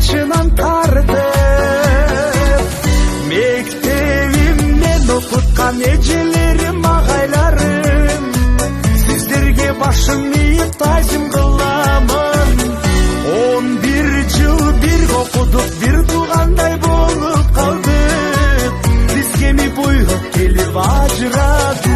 башынан тартып, мектебимден окуткан эжелерим, агайларым, сиздерге башым ийип таазим кыламын. 11 жыл бирге окудук, бир туугандай болуп калдык, биз кеми буйрук келип ажырадык.